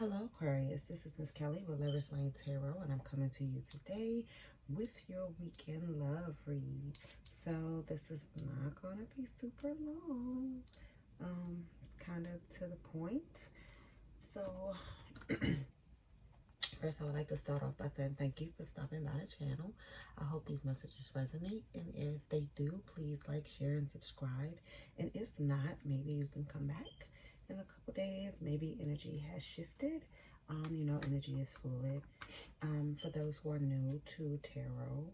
Hello Aquarius, this is Miss Kelly with Lover's Lane Tarot, and I'm coming to you today with your weekend love read. So this is not going to be super long. It's kind of to the point. So first I would like to start off by saying thank you for stopping by the channel. I hope these messages resonate, and if they do, please like, share, and subscribe. And if not, maybe you can come back in a couple days. Maybe energy has shifted. Energy is fluid. For those who are new to tarot,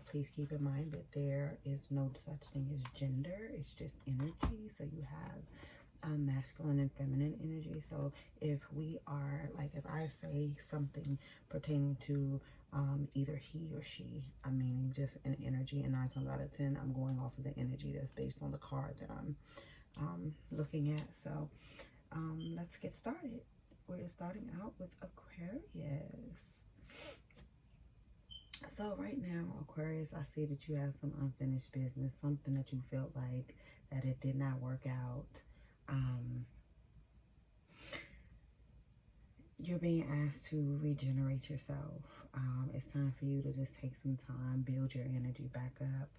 please keep in mind that there is no such thing as gender. It's just energy. So you have masculine and feminine energy. So if we are, like, if I say something pertaining to either he or she, I'm meaning just an energy, and 9 times out of 10, I'm going off of the energy that's based on the card that I'm looking at. So let's get started. We're starting out with Aquarius. So right now, Aquarius, I see that you have some unfinished business, something that you felt like that it did not work out. You're being asked to regenerate yourself. It's time for you to just take some time, build your energy back up.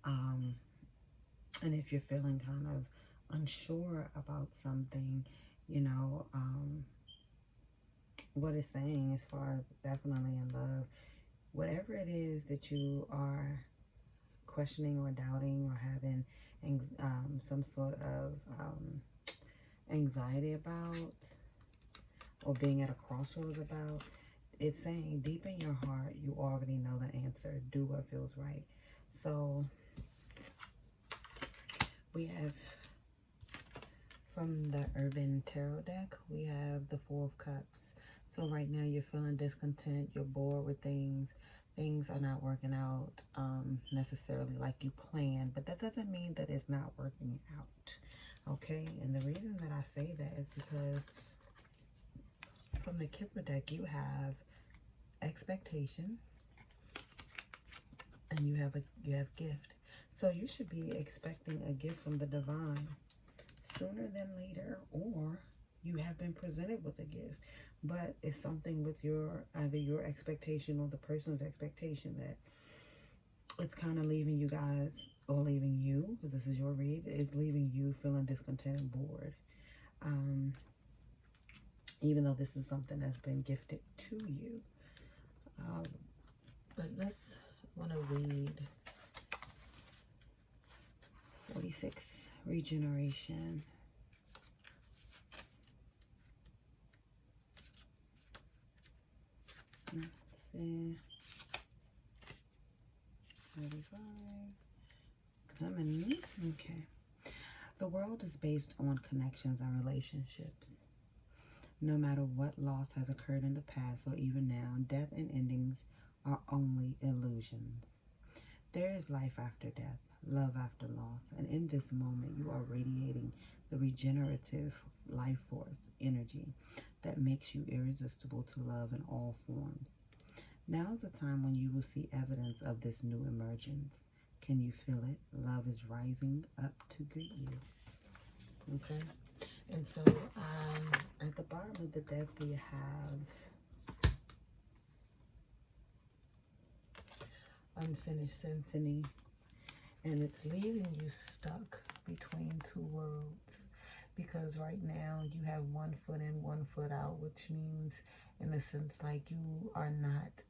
And if you're feeling kind of unsure about something, what it's saying as far as definitely in love, whatever it is that you are questioning or doubting or having some sort of anxiety about, or being at a crossroads about, it's saying deep in your heart, you already know the answer. Do what feels right. So we have, from the Urban Tarot deck, we have the Four of Cups. So right now you're feeling discontent, you're bored with things. Things are not working out necessarily like you planned, but that doesn't mean that it's not working out, okay? And the reason that I say that is because from the Kipper deck, you have expectation, and you have gift. So you should be expecting a gift from the divine sooner than later, or you have been presented with a gift, but it's something with either your expectation or the person's expectation that it's kind of leaving you guys, or leaving you, because this is your read, is leaving you feeling discontent and bored. Even though this is something that's been gifted to you. But let's want to read 46, Regeneration. Let's see. 35. Coming. Okay. The world is based on connections and relationships. No matter what loss has occurred in the past or even now, death and endings are only illusions. There is life after death, love after loss, and in this moment you are radiating the regenerative life force energy that makes you irresistible to love in all forms. Now is the time when you will see evidence of this new emergence. Can you feel it? Love is rising up to greet you. Okay? And so at the bottom of the deck we have Unfinished Symphony, and it's leaving you stuck between two worlds, because right now you have one foot in, one foot out, which means in a sense like you are not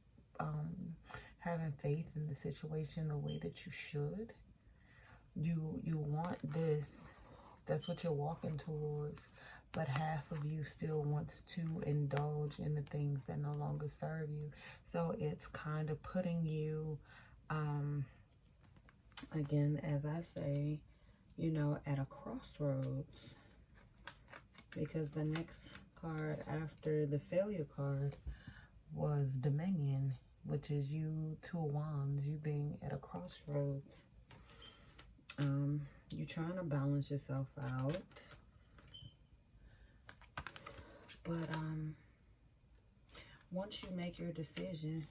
having faith in the situation the way that you should. You want this. That's what you're walking towards. But half of you still wants to indulge in the things that no longer serve you. So it's kind of putting you, again, as I say, at a crossroads. Because the next card after the failure card was Dominion, which is you, Two of Wands, you being at a crossroads. You're trying to balance yourself out, but once you make your decision,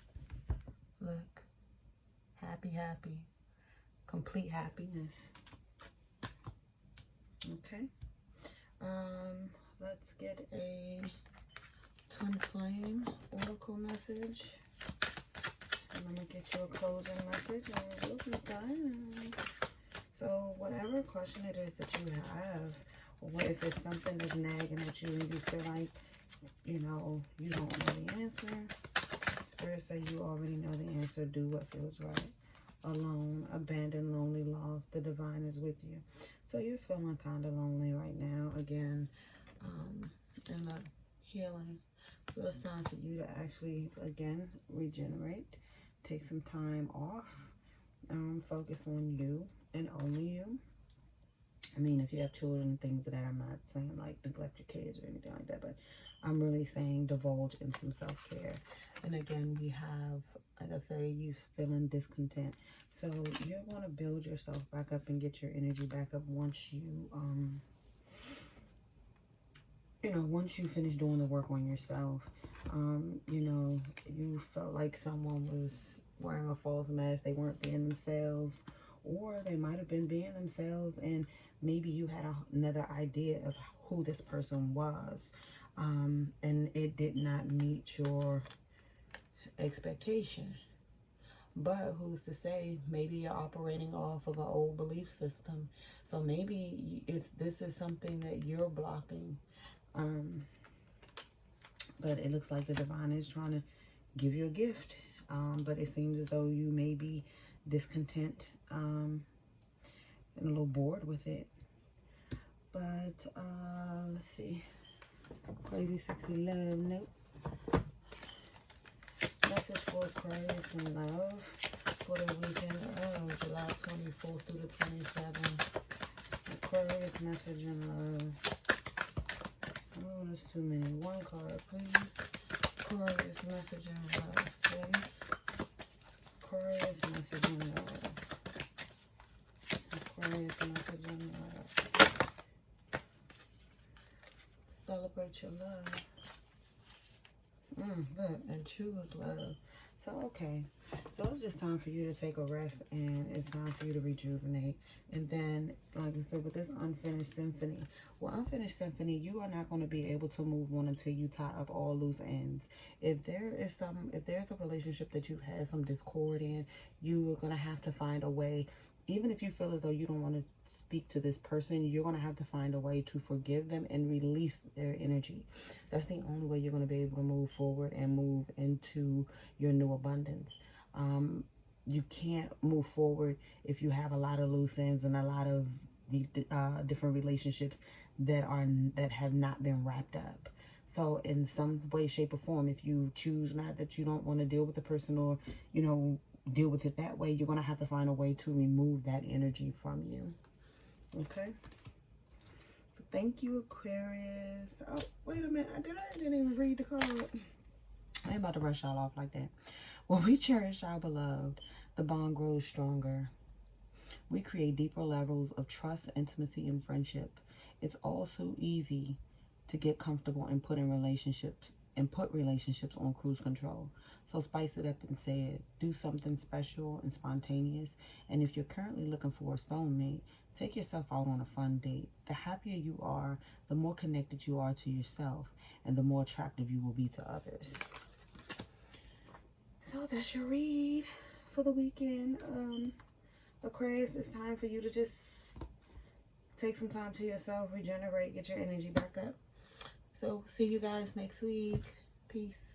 look, happy, complete happiness. Okay. Let's get a Twin Flame Oracle message. And I'm going to get you a closing message and we'll be done. So whatever question it is that you have, or if it's something that's nagging at you and you feel like, you know, you don't know the answer, Spirit say you already know the answer. Do what feels right. Alone, abandoned, lonely, lost. The divine is with you. So you're feeling kind of lonely right now. Again, in a healing. So it's time for you to actually, again, regenerate. Take some time off. Focus on you and only you. I mean, if you have children and things like that, I'm not saying like neglect your kids or anything like that, but I'm really saying divulge in some self-care. And again, we have, like I say, you feeling discontent. So you're going to build yourself back up and get your energy back up once you, you know, once you finish doing the work on yourself. You know, you felt like someone was wearing a false mask. They weren't being themselves, or they might have been being themselves, and maybe you had another idea of who this person was, and it did not meet your expectation. But who's to say, maybe you're operating off of an old belief system. So maybe this is something that you're blocking. But it looks like the divine is trying to give you a gift. But it seems as though you may be discontent and a little bored with it. But let's see. Crazy Sexy Love. Nope. Message for Aquarius and love for the weekend of July 24th through the 27th. Aquarius message and love. Oh, there's too many. One card, please. Aquarius message and love, please. Aquarius message and love. Aquarius message and love. Celebrate your love. Look, and choose love. So, okay. So, it's just time for you to take a rest, and it's time for you to rejuvenate. And then, like I said, with this unfinished symphony, well, unfinished symphony, you are not going to be able to move on until you tie up all loose ends. If there's a relationship that you've had some discord in, you are going to have to find a way. Even if you feel as though you don't want to speak to this person, you're going to have to find a way to forgive them and release their energy. That's the only way you're going to be able to move forward and move into your new abundance. You can't move forward if you have a lot of loose ends and a lot of different relationships that have not been wrapped up. So in some way, shape, or form, if you choose not that you don't want to deal with the person, or, you know, deal with it that way, you're going to have to find a way to remove that energy from you. Okay? So thank you, Aquarius. Oh, wait a minute. I didn't even read the card. I ain't about to rush y'all off like that. When we cherish our beloved, the bond grows stronger. We create deeper levels of trust, intimacy, and friendship. It's all so easy to get comfortable and put relationships on cruise control. So spice it up and say it. Do something special and spontaneous. And if you're currently looking for a soulmate, take yourself out on a fun date. The happier you are, the more connected you are to yourself, and the more attractive you will be to others. So that's your read for the weekend. Aquarius, it's time for you to just take some time to yourself, regenerate, get your energy back up. So see you guys next week. Peace.